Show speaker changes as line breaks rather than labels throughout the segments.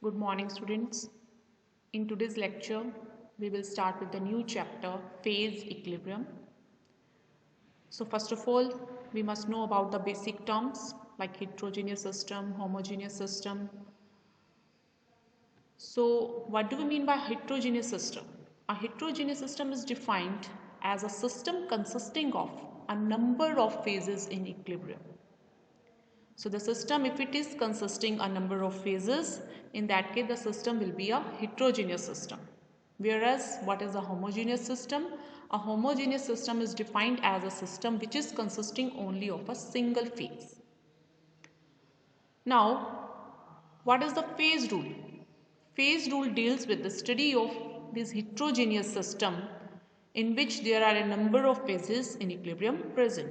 Good morning, students. In today's lecture, we will start with the new chapter, phase equilibrium. So first of all, we must know about the basic terms like heterogeneous system, homogeneous system. So what do we mean by heterogeneous system? A heterogeneous system is defined as a system consisting of a number of phases in equilibrium. So the system, if it is consisting a number of phases, in that case the system will be a heterogeneous system. Whereas what is a homogeneous system? A homogeneous system is defined as a system which is consisting only of a single phase. Now, what is the phase rule? Phase rule deals with the study of this heterogeneous system in which there are a number of phases in equilibrium present.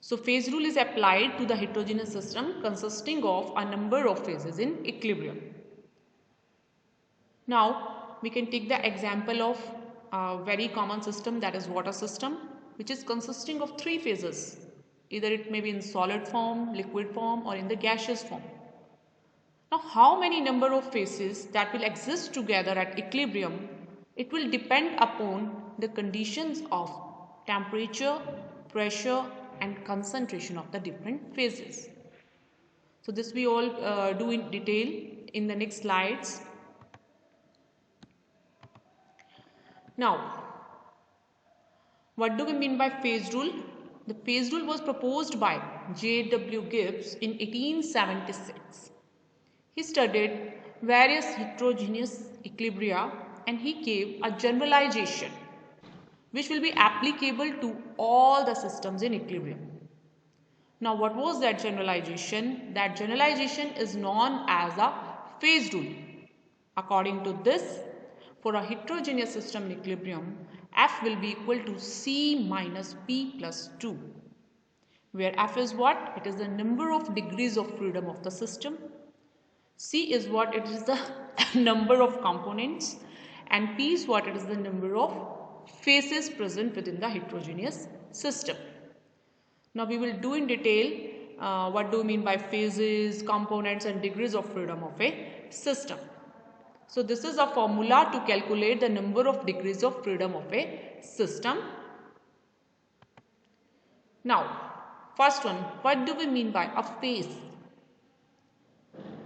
So phase rule is applied to the heterogeneous system consisting of a number of phases in equilibrium. Now we can take the example of a very common system, that is water system, which is consisting of three phases. Either it may be in solid form, liquid form, or in the gaseous form. Now how many number of phases that will exist together at equilibrium, it will depend upon the conditions of temperature, pressure, and concentration of the different phases. So this we all do in detail in the next slides. Now, what do we mean by phase rule? The phase rule was proposed by J.W. Gibbs in 1876. He studied various heterogeneous equilibria and he gave a generalization which will be applicable to all the systems in equilibrium. Now what was that generalization? That generalization is known as a phase rule. According to this, for a heterogeneous system in equilibrium, F will be equal to C minus P plus 2. Where F is what? It is the number of degrees of freedom of the system. C is what? It is the number of components. And P is what? It is the number of phases present within the heterogeneous system. Now we will do in detail what do we mean by phases, components and degrees of freedom of a system. So this is a formula to calculate the number of degrees of freedom of a system. Now first one, what do we mean by a phase?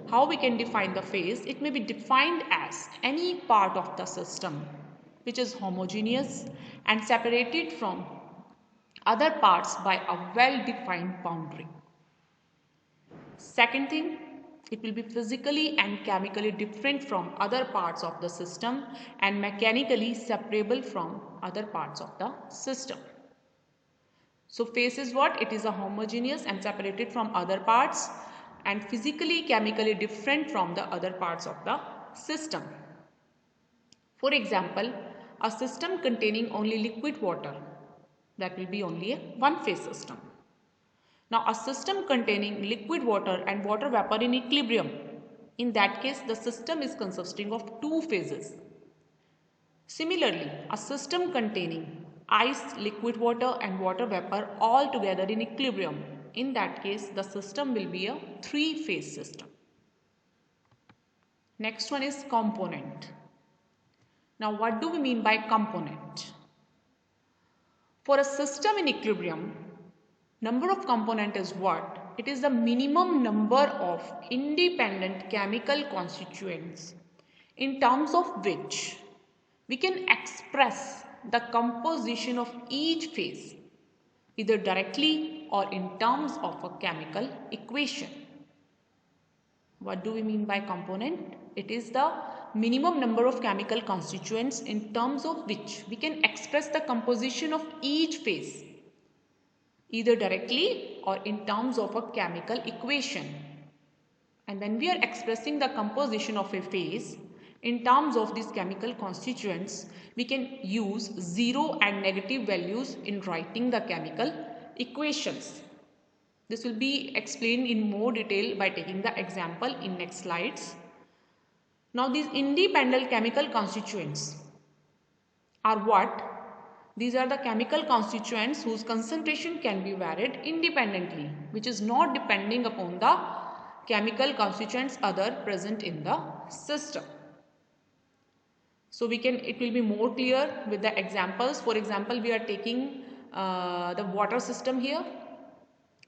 How we can define the phase? It may be defined as any part of the system which is homogeneous and separated from other parts by a well-defined boundary. Second thing, it will be physically and chemically different from other parts of the system and mechanically separable from other parts of the system. So phase is what? It is a homogeneous and separated from other parts and physically, chemically different from the other parts of the system. For example, a system containing only liquid water, that will be only a one-phase system. Now a system containing liquid water and water vapor in equilibrium, in that case the system is consisting of two phases. Similarly, a system containing ice, liquid water and water vapor all together in equilibrium, in that case the system will be a three-phase system. Next one is component. Now what do we mean by component? For a system in equilibrium, number of component is what? It is the minimum number of independent chemical constituents in terms of which we can express the composition of each phase either directly or in terms of a chemical equation. What do we mean by component? It is the minimum number of chemical constituents in terms of which we can express the composition of each phase either directly or in terms of a chemical equation. And when we are expressing the composition of a phase in terms of these chemical constituents, we can use zero and negative values in writing the chemical equations. This will be explained in more detail by taking the example in next slides. Now these independent chemical constituents are what? These are the chemical constituents whose concentration can be varied independently, which is not depending upon the chemical constituents other present in the system. So it will be more clear with the examples. For example, we are taking the water system here.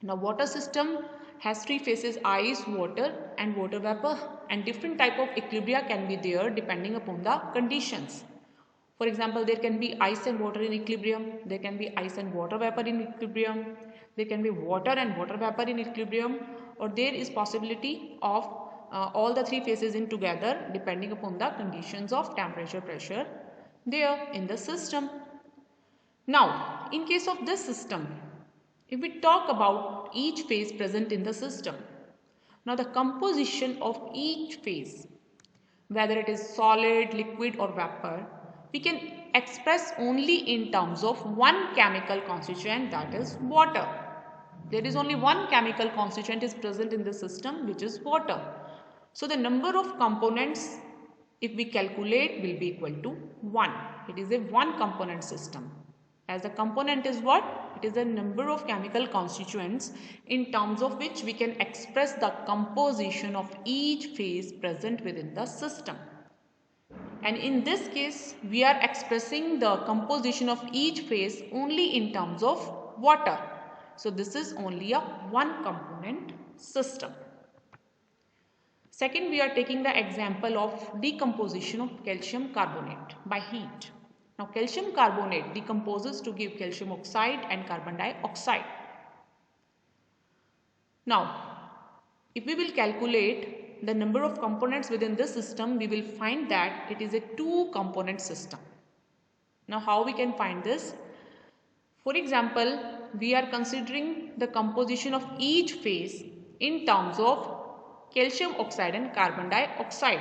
Now water system has three phases: ice, water and water vapor, and different type of equilibria can be there depending upon the conditions. For example, there can be ice and water in equilibrium, there can be ice and water vapor in equilibrium, there can be water and water vapor in equilibrium, or there is possibility of all the three phases in together depending upon the conditions of temperature, pressure there in the system. Now, in case of this system, if we talk about each phase present in the system, now the composition of each phase, whether it is solid, liquid or vapor, we can express only in terms of one chemical constituent, that is water. There is only one chemical constituent is present in the system, which is water. So the number of components, if we calculate, will be equal to 1. It is a one component system. As the component is what? It is the number of chemical constituents in terms of which we can express the composition of each phase present within the system. And in this case, we are expressing the composition of each phase only in terms of water. So this is only a one component system. Second, we are taking the example of decomposition of calcium carbonate by heat. Now calcium carbonate decomposes to give calcium oxide and carbon dioxide. Now, if we will calculate the number of components within this system, we will find that it is a two component system. Now how we can find this? For example, we are considering the composition of each phase in terms of calcium oxide and carbon dioxide.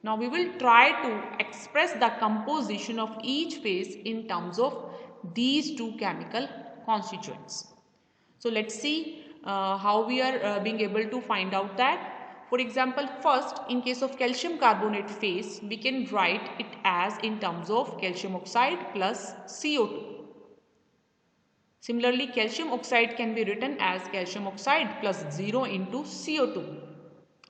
Now we will try to express the composition of each phase in terms of these two chemical constituents. So let's see how we are being able to find out that. For example, first, in case of calcium carbonate phase, we can write it as in terms of calcium oxide plus CO2. Similarly, calcium oxide can be written as calcium oxide plus 0 into CO2.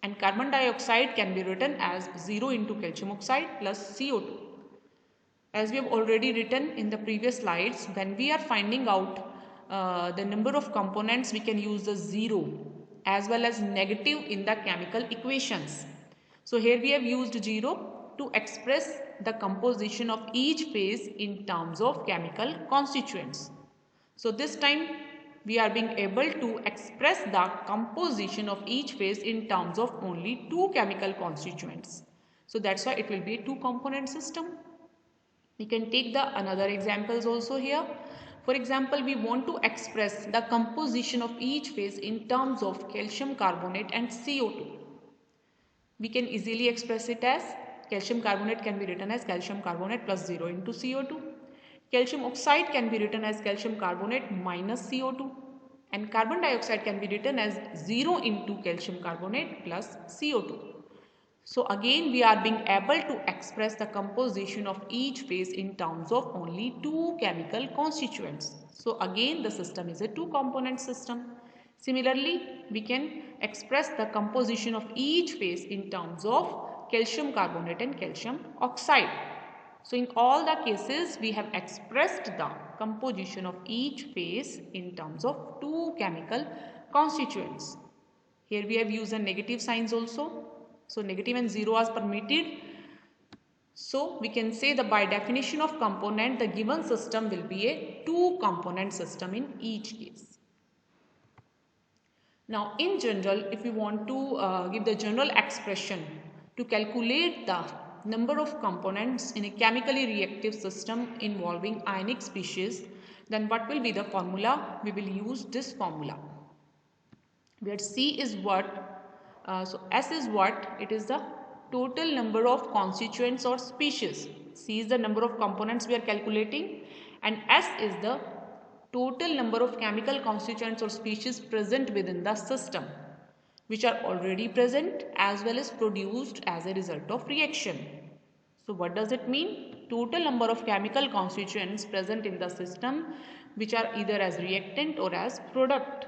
And carbon dioxide can be written as 0 into calcium oxide plus CO2. As we have already written in the previous slides, when we are finding out the number of components, we can use the 0 as well as negative in the chemical equations. So here we have used 0 to express the composition of each phase in terms of chemical constituents. So this time we are being able to express the composition of each phase in terms of only two chemical constituents. So that's why it will be a two component system. We can take the another examples also here. For example, we want to express the composition of each phase in terms of calcium carbonate and CO2. We can easily express it as calcium carbonate can be written as calcium carbonate plus 0 into CO2. Calcium oxide can be written as calcium carbonate minus CO2. And carbon dioxide can be written as 0 into calcium carbonate plus CO2. So again we are being able to express the composition of each phase in terms of only two chemical constituents. So again the system is a two component system. Similarly, we can express the composition of each phase in terms of calcium carbonate and calcium oxide. So in all the cases we have expressed the composition of each phase in terms of two chemical constituents. Here we have used a negative signs also. So negative and 0 are permitted. So we can say that by definition of component, the given system will be a two component system in each case. Now in general, if we want to give the general expression to calculate the number of components in a chemically reactive system involving ionic species, then what will be the formula? We will use this formula where C is what? So S is what? It is the total number of constituents or species. C is the number of components we are calculating, and S is the total number of chemical constituents or species present within the system, which are already present as well as produced as a result of reaction. So what does it mean? Total number of chemical constituents present in the system which are either as reactant or as product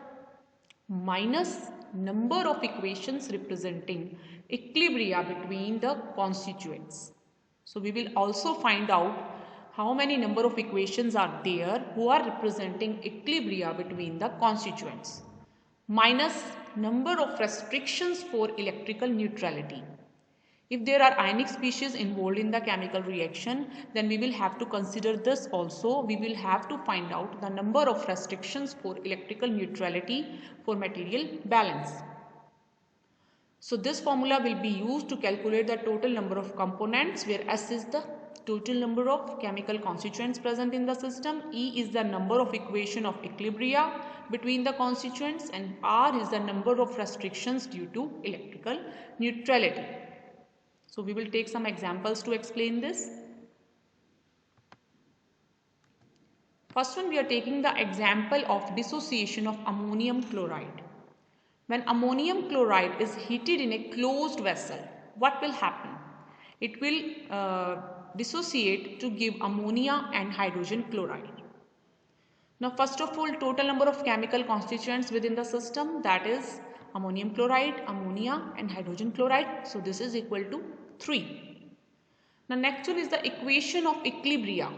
minus number of equations representing equilibria between the constituents. So we will also find out how many number of equations are there who are representing equilibria between the constituents, minus number of restrictions for electrical neutrality. If there are ionic species involved in the chemical reaction, then we will have to consider this also. We will have to find out the number of restrictions for electrical neutrality for material balance. So this formula will be used to calculate the total number of components, where S is the total number of chemical constituents present in the system, E is the number of equation of equilibria between the constituents, and R is the number of restrictions due to electrical neutrality. So we will take some examples to explain this. First one, we are taking the example of dissociation of ammonium chloride. When ammonium chloride is heated in a closed vessel, what will happen? It will dissociate to give ammonia and hydrogen chloride. Now first of all, total number of chemical constituents within the system, that is ammonium chloride, ammonia and hydrogen chloride. So this is equal to 3. Now next one is the equation of equilibria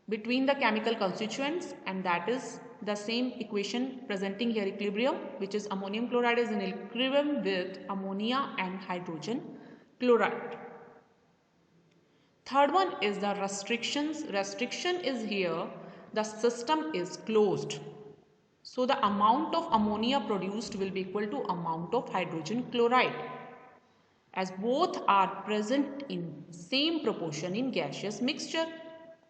between the chemical constituents, and that is the same equation presenting here equilibrium, which is ammonium chloride is in equilibrium with ammonia and hydrogen chloride. Third one is the restrictions. Restriction is here, the system is closed. So the amount of ammonia produced will be equal to amount of hydrogen chloride, as both are present in same proportion in gaseous mixture.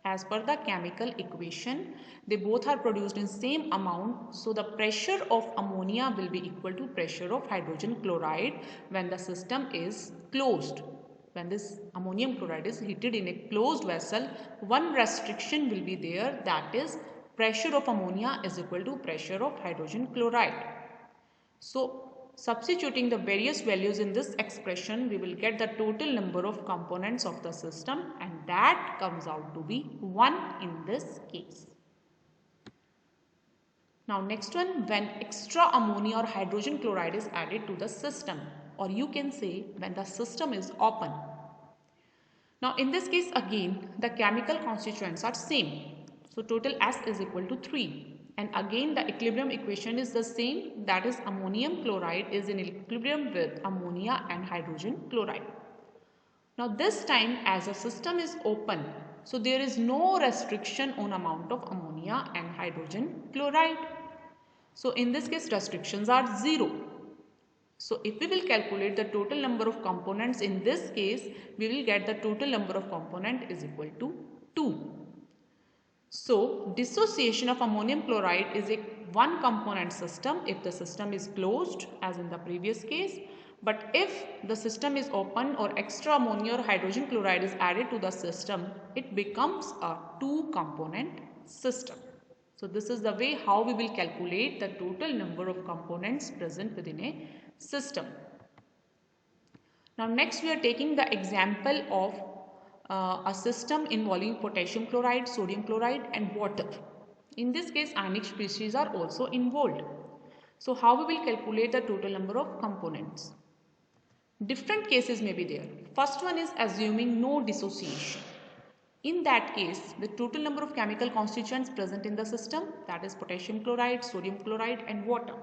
As per the chemical equation, they both are produced in same amount. So the pressure of ammonia will be equal to pressure of hydrogen chloride when the system is closed. When this ammonium chloride is heated in a closed vessel, one restriction will be there, that is pressure of ammonia is equal to pressure of hydrogen chloride. So substituting the various values in this expression, we will get the total number of components of the system, and that comes out to be 1 in this case. Now next one, when extra ammonia or hydrogen chloride is added to the system, or you can say when the system is open. Now in this case again the chemical constituents are same. So total S is equal to 3. And again the equilibrium equation is the same, that is ammonium chloride is in equilibrium with ammonia and hydrogen chloride. Now this time as a system is open, so there is no restriction on amount of ammonia and hydrogen chloride. So in this case restrictions are 0. So if we will calculate the total number of components in this case, we will get the total number of component is equal to 2. So dissociation of ammonium chloride is a one component system if the system is closed, as in the previous case. But if the system is open or extra ammonia or hydrogen chloride is added to the system, it becomes a two component system. So this is the way how we will calculate the total number of components present within a system. Now next we are taking the example of a system involving potassium chloride, sodium chloride and water. In this case ionic species are also involved. So how we will calculate the total number of components? Different cases may be there. First one is assuming no dissociation. In that case, the total number of chemical constituents present in the system, that is potassium chloride, sodium chloride and water.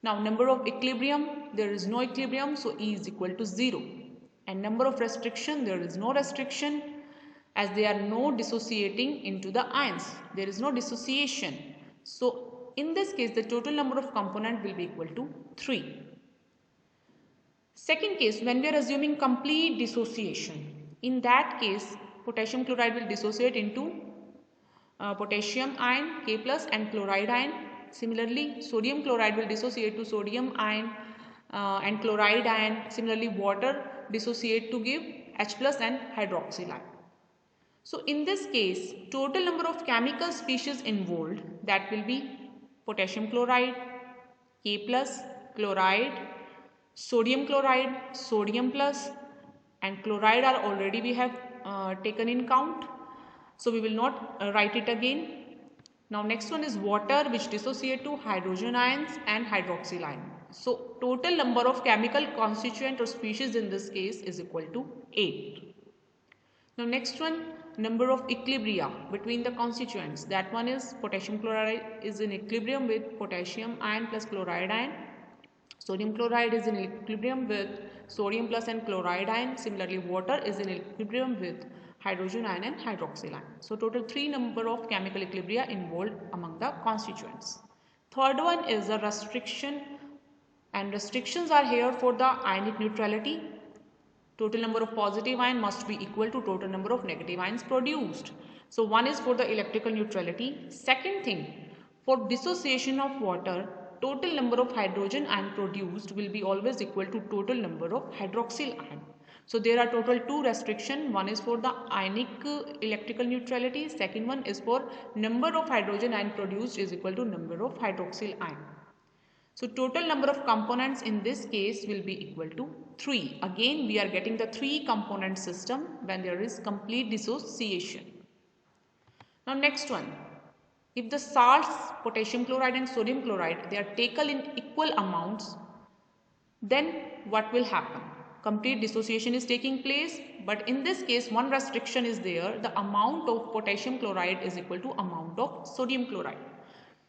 Now number of equilibrium, there is no equilibrium, so E is equal to 0. And number of restriction, there is no restriction, as they are no dissociating into the ions. There is no dissociation. So in this case, the total number of component will be equal to 3. Second case, when we are assuming complete dissociation, in that case, potassium chloride will dissociate into potassium ion, K plus and chloride ion. Similarly, sodium chloride will dissociate to sodium ion and chloride ion. Similarly, water dissociate to give H plus and hydroxyl ion. So in this case, total number of chemical species involved, that will be potassium chloride, K plus, chloride, sodium chloride, sodium plus and chloride are already we have taken in count. So we will not write it again. Now next one is water, which dissociate to hydrogen ions and hydroxyl ion. So total number of chemical constituent or species in this case is equal to 8. Now next one, number of equilibria between the constituents. That one is potassium chloride is in equilibrium with potassium ion plus chloride ion. Sodium chloride is in equilibrium with sodium plus and chloride ion. Similarly, water is in equilibrium with hydrogen ion and hydroxyl ion. So total 3 number of chemical equilibria involved among the constituents. Third one is the restriction, and restrictions are here for the ionic neutrality. Total number of positive ion must be equal to total number of negative ions produced. So one is for the electrical neutrality. Second thing, for dissociation of water, total number of hydrogen ion produced will be always equal to total number of hydroxyl ion. So there are total 2 restrictions. One is for the ionic electrical neutrality. Second one is for number of hydrogen ion produced is equal to number of hydroxyl ion. So total number of components in this case will be equal to 3. Again we are getting the 3 component system when there is complete dissociation. Now next one, if the salts potassium chloride and sodium chloride, they are taken in equal amounts, then what will happen? Complete dissociation is taking place, but in this case one restriction is there. The amount of potassium chloride is equal to amount of sodium chloride.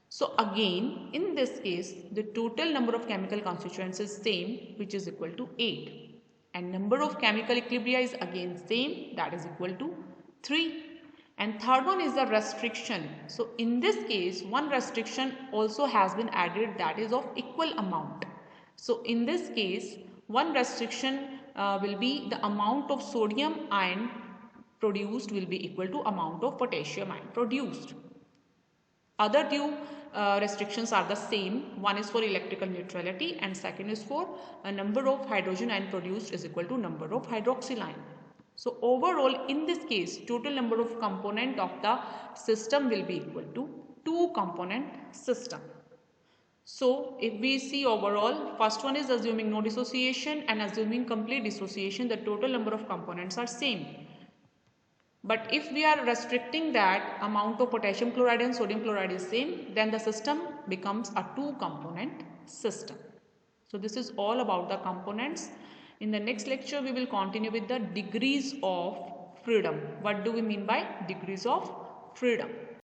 So again in this case the total number of chemical constituents is same, which is equal to 8, and number of chemical equilibria is again same, that is equal to 3. And third one is the restriction. So in this case one restriction also has been added, that is of equal amount. So in this case one restriction will be the amount of sodium ion produced will be equal to amount of potassium ion produced. Other two restrictions are the same. One is for electrical neutrality and second is for a number of hydrogen ion produced is equal to number of hydroxyl ion. So overall in this case total number of component of the system will be equal to 2 component system. So if we see overall, first one is assuming no dissociation and assuming complete dissociation, the total number of components are same. But if we are restricting that amount of potassium chloride and sodium chloride is same, then the system becomes a 2 component system. So this is all about the components. In the next lecture we will continue with the degrees of freedom. What do we mean by degrees of freedom?